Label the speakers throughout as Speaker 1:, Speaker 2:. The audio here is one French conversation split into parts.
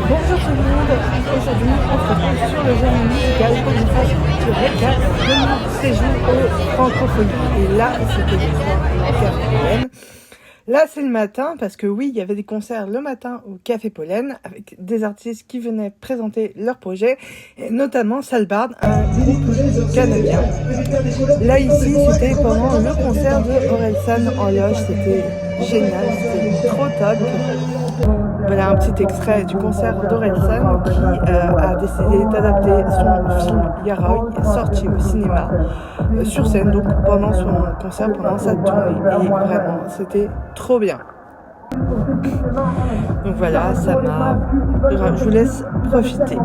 Speaker 1: Bonjour tout le monde, aujourd'hui on se retrouve sur le journal musical pour une phase de récap de mon séjour au Francophonie. Et là c'était le Café Pollen. Là c'est le matin parce que oui il y avait des concerts le matin au Café Pollen avec des artistes qui venaient présenter leur projet, et notamment Salbard, un groupe canadien. Là ici c'était pendant le concert de Orelsan en loge, c'était génial, c'était trop top. Voilà un petit extrait du concert d'Orelsan qui a décidé d'adapter son film Yaroy, sorti au cinéma, sur scène, donc pendant son concert, pendant sa tournée. Et vraiment, c'était trop bien. Donc voilà, ça m'a... Je vous laisse profiter.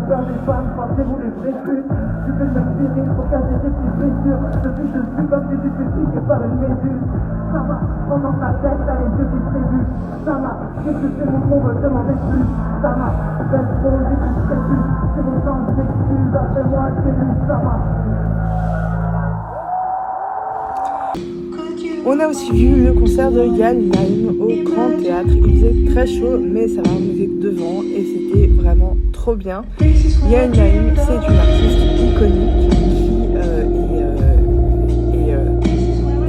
Speaker 1: On a aussi vu le concert de Yal Naim au Grand Théâtre. Il faisait très chaud, mais ça va, on était devant et c'était vraiment trop bien. Yal Naim, c'est une artiste iconique qui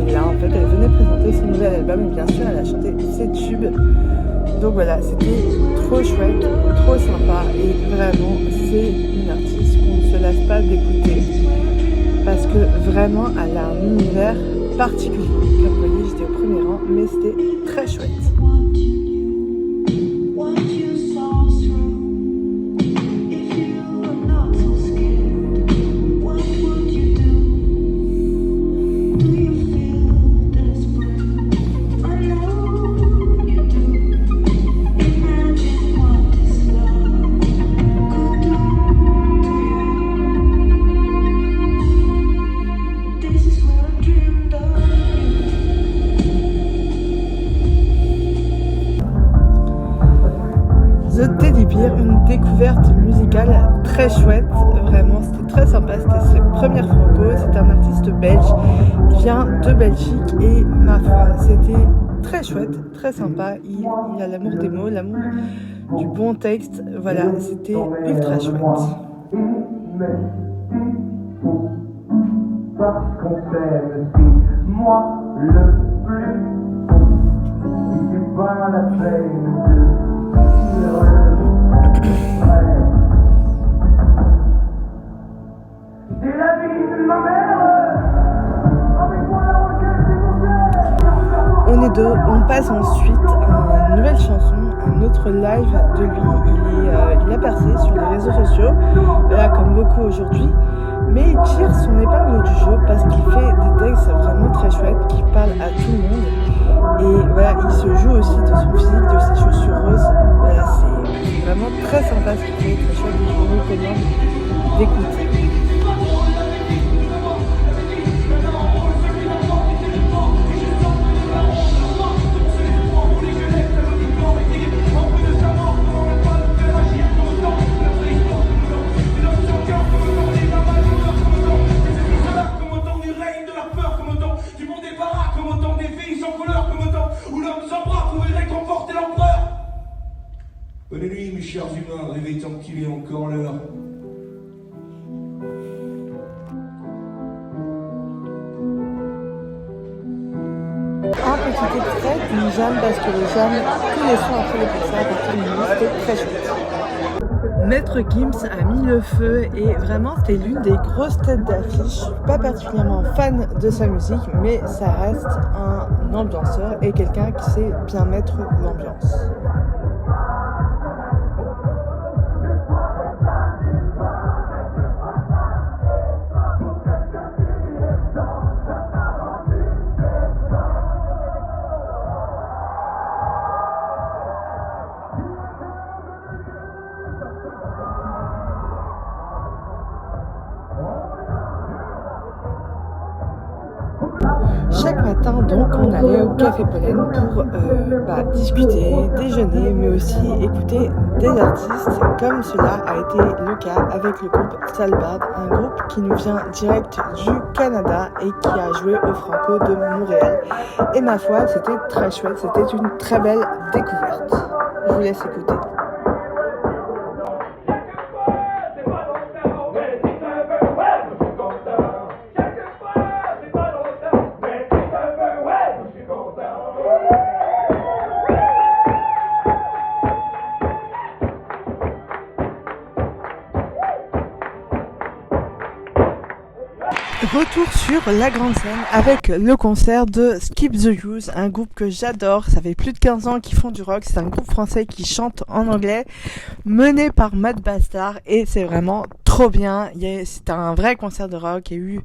Speaker 1: et là en fait elle venait présenter son nouvel album et bien sûr elle a chanté ses tubes. Donc voilà, c'était trop chouette, trop sympa et vraiment c'est une artiste qu'on ne se lasse pas d'écouter parce que vraiment elle a un univers particulier. Comme vous voyez, j'étais au premier rang, mais c'était très chouette. The Teddy Bear, une découverte musicale très chouette, vraiment c'était très sympa, c'était ses premières franco, c'est un artiste belge qui vient de Belgique et ma foi c'était très chouette, très sympa, il a l'amour des mots, l'amour du bon texte, voilà c'était ultra chouette. Parce qu'on s'aime, c'est moi le plus beau, c'est pas la peine de... On passe ensuite à une nouvelle chanson, un autre live de lui. Il a percé sur les réseaux sociaux, là comme beaucoup aujourd'hui, mais il tire son épingle du jeu parce qu'il fait des textes vraiment très chouettes qui parlent à tout le monde. Et voilà, il se joue aussi de son physique, de ses chaussures roses. Voilà, c'est vraiment très sympa ce qu'il fait, très chouette, et je vous recommande d'écouter.
Speaker 2: Bonne nuit, mes chers humains, rêvez tant qu'il est encore l'heure.
Speaker 1: Un petit extrait d'une jam parce que les jams, tous les soirs après les concerts, à partir de minuit, c'était très chouette. Maître Gims a mis le feu et vraiment c'était l'une des grosses têtes d'affiche. Je suis pas particulièrement fan de sa musique, mais ça reste un ambianceur et quelqu'un qui sait bien mettre l'ambiance. Chaque matin, donc, on allait au Café Pollen pour discuter, déjeuner, mais aussi écouter des artistes, comme cela a été le cas avec le groupe Salbard, un groupe qui nous vient direct du Canada et qui a joué au Franco de Montréal. Et ma foi, c'était très chouette, c'était une très belle découverte. Je vous laisse écouter. Retour sur la grande scène avec le concert de Skip the Use, un groupe que j'adore. Ça fait plus de 15 ans qu'ils font du rock. C'est un groupe français qui chante en anglais, mené par Matt Bastard, et c'est vraiment trop bien. C'était un vrai concert de rock. Il y a eu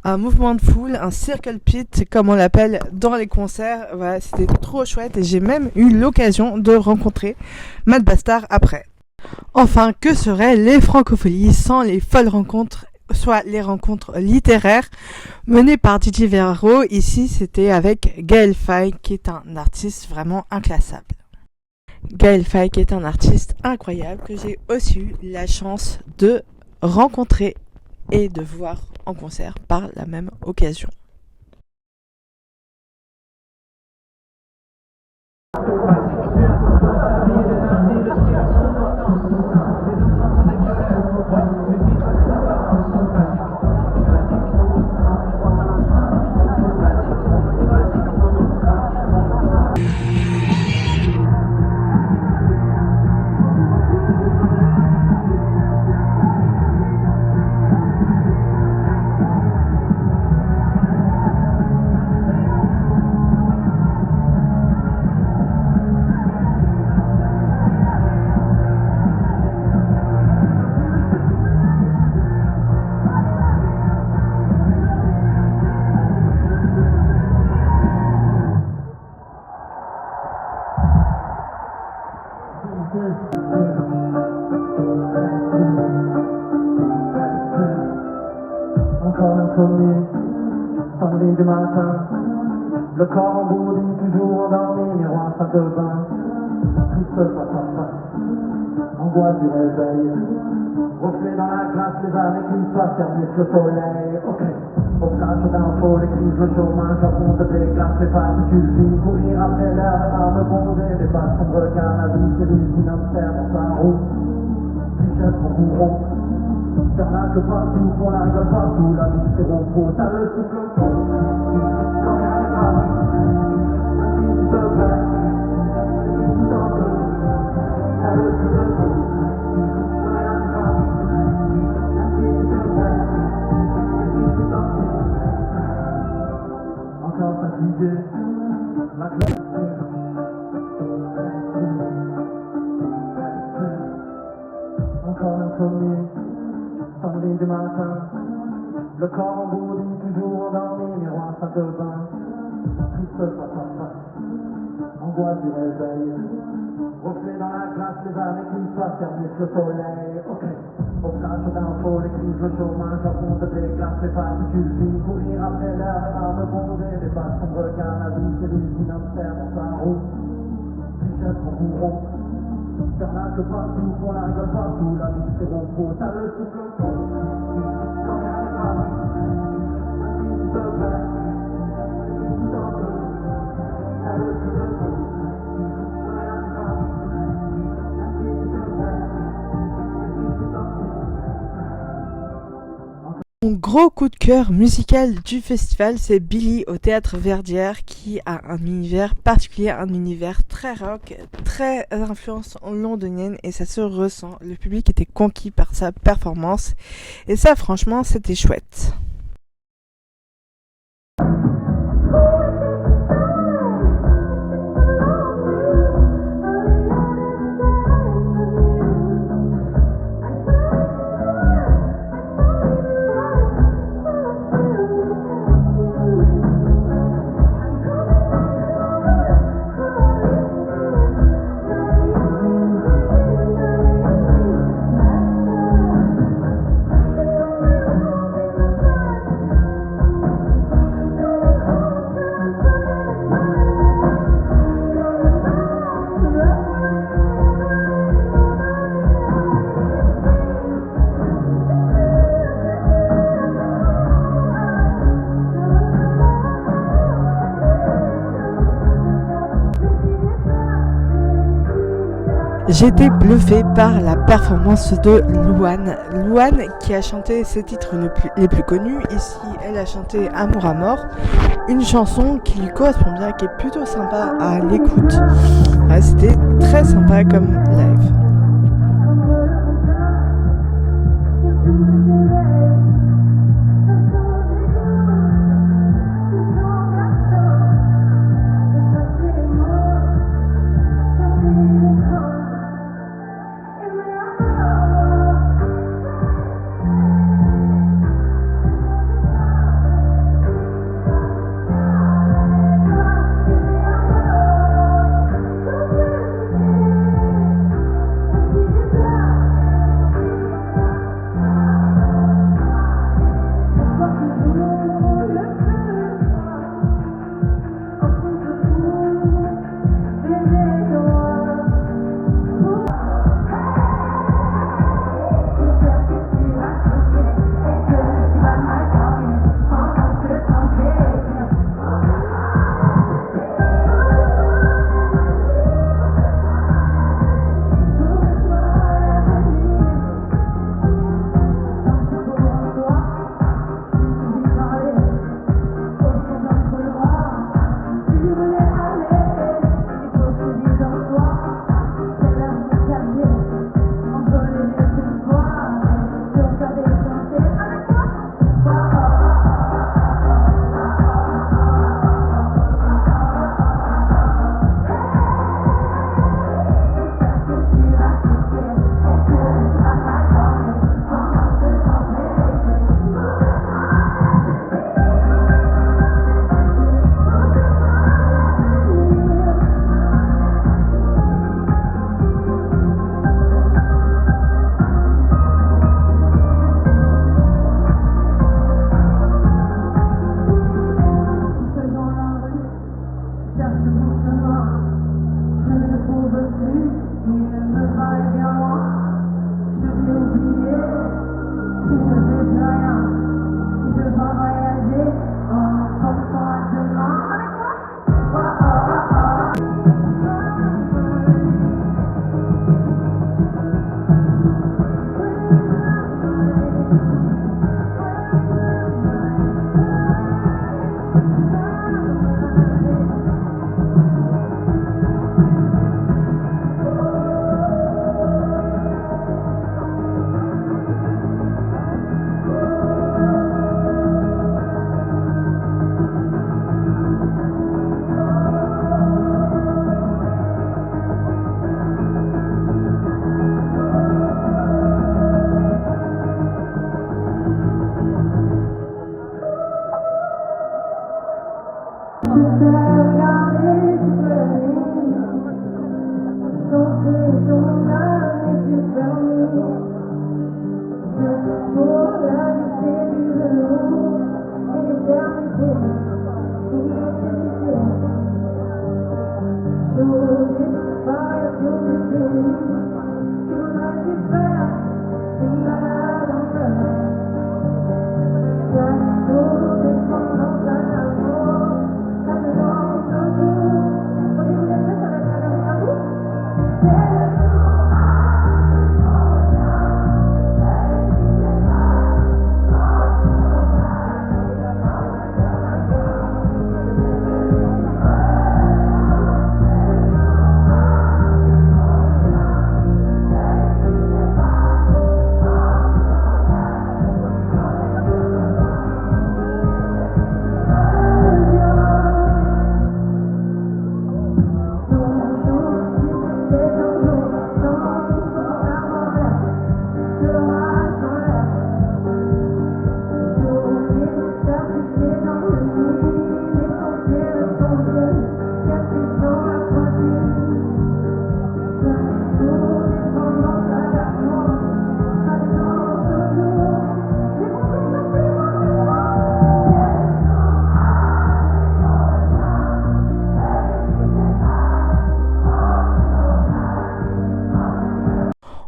Speaker 1: un mouvement de foule, un circle pit comme on l'appelle dans les concerts. Voilà, c'était trop chouette et j'ai même eu l'occasion de rencontrer Matt Bastard après. Enfin, que seraient les francopholies sans les folles rencontres, soit les rencontres littéraires menées par Didier Verreau. Ici, c'était avec Gaël Faye, qui est un artiste vraiment inclassable. Gaël Faye, qui est un artiste incroyable, que j'ai aussi eu la chance de rencontrer et de voir en concert par la même occasion.
Speaker 3: Encore insomnie, samedi du matin, le corps embourdi, toujours endormi, miroir salle de bain, triste face à face, angoisse du réveil, reflet dans la glace, les années qui passent, ternissent le soleil, ok, au flash d'infos, les crises, le chômage, la fonte des glaces, les particules fines, courir après l'air, les larmes bondées, les bâtons de regard, la vie, c'est l'usine hamster dans sa roue, t-shirt en bourreau. Faire la que partout, qu'on la rigole partout, la vie c'est repos, t'as le souffle au fond, quand rien n'est pas, si tu te perds, tout en deux, t'as le souffle au fond, quand rien n'est pas, si tu te perds, tout en deux, encore fatigué, la classe. Encore insomnie, samedi du matin, le corps embourdi, toujours endormi, miroir salle de bain, triste face à face, angoisse du réveil, reflet dans la glace, les années qui passent, ternissent le soleil, ok, au flash d'infos, les crises, le chômage, la fonte des glaces, les particules fines, courir après l'air, les larmes bondées, les bâtons de regard, la vie c'est l'usine hamster dans sa roue, t-shirt en bourreau. Faire la que partout, qu'on la rigole partout, la vie c'est repos, t'as le souffle au fond, quand rien n'est pas, si tu te perds, tout en deux, t'as le souffle au fond, quand rien n'est pas, si tu te perds, tout en deux.
Speaker 1: Mon gros coup de cœur musical du festival, c'est Billy au Théâtre Verdière, qui a un univers particulier, un univers très rock, très influence londonienne, et ça se ressent. Le public était conquis par sa performance, et ça franchement c'était chouette. J'étais bluffée par la performance de Louane. Louane qui a chanté ses titres les plus connus. Ici, elle a chanté Amour à mort, une chanson qui lui correspond bien, qui est plutôt sympa à l'écoute. Ouais, c'était très sympa comme live.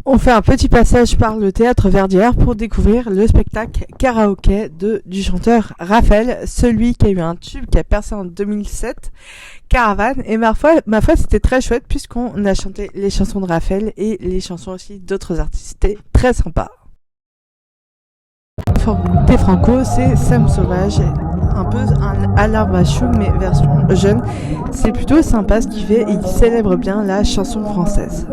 Speaker 1: On fait un petit passage par le théâtre Verdière pour découvrir le spectacle karaoké du chanteur Raphaël, celui qui a eu un tube qui a percé en 2007, Caravane. Et ma foi c'était très chouette puisqu'on a chanté les chansons de Raphaël et les chansons aussi d'autres artistes. C'était très sympa. Thé Franco, c'est Sam Sauvage, un peu un Alain Bachung mais version jeune. C'est plutôt sympa ce qu'il fait et il célèbre bien la chanson française.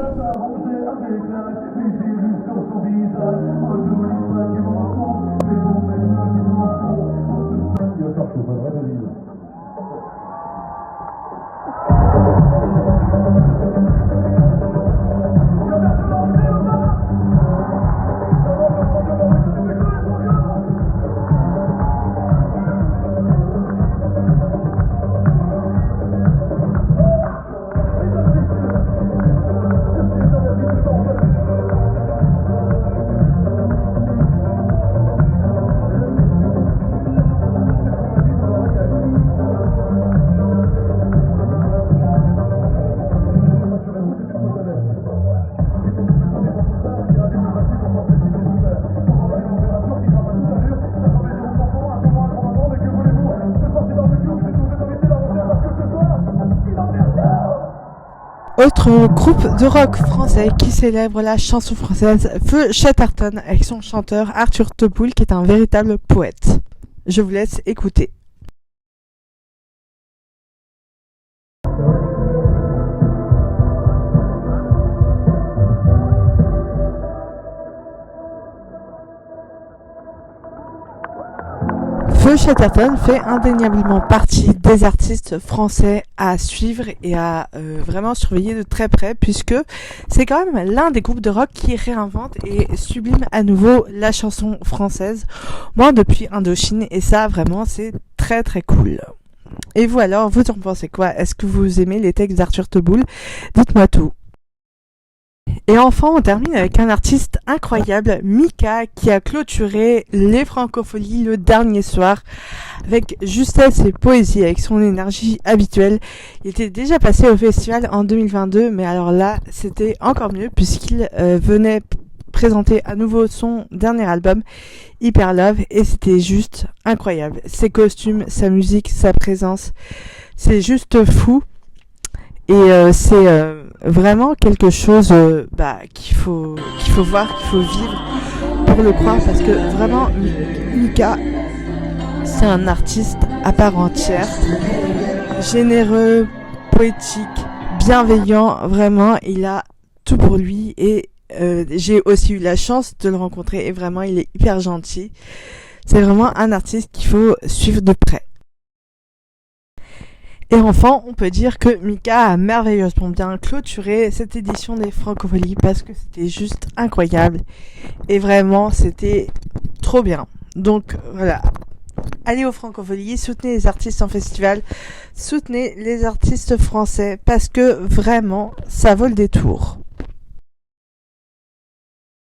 Speaker 1: Autre groupe de rock français qui célèbre la chanson française, Feu Chatterton avec son chanteur Arthur Teboul qui est un véritable poète. Je vous laisse écouter. Feu Chatterton fait indéniablement partie des artistes français à suivre et à vraiment surveiller de très près puisque c'est quand même l'un des groupes de rock qui réinvente et sublime à nouveau la chanson française, moins depuis Indochine, et ça vraiment c'est très très cool. Et vous alors, vous en pensez quoi? Est-ce que vous aimez les textes d'Arthur Teboul? Dites-moi tout. Et enfin, on termine avec un artiste incroyable, Mika, qui a clôturé les Francopholies le dernier soir avec justesse et poésie, avec son énergie habituelle. Il était déjà passé au festival en 2022, mais alors là, c'était encore mieux puisqu'il venait présenter à nouveau son dernier album, Hyper Love, et c'était juste incroyable. Ses costumes, sa musique, sa présence, c'est juste fou. Et c'est vraiment quelque chose qu'il faut voir, qu'il faut vivre pour le croire, parce que vraiment Mika, c'est un artiste à part entière, généreux, poétique, bienveillant, vraiment il a tout pour lui. Et j'ai aussi eu la chance de le rencontrer et vraiment il est hyper gentil. C'est vraiment un artiste qu'il faut suivre de près. Et enfin, on peut dire que Mika a merveilleusement bien clôturé cette édition des Francopholies parce que c'était juste incroyable. Et vraiment, c'était trop bien. Donc voilà, allez aux Francopholies, soutenez les artistes en festival, soutenez les artistes français parce que vraiment, ça vaut le détour.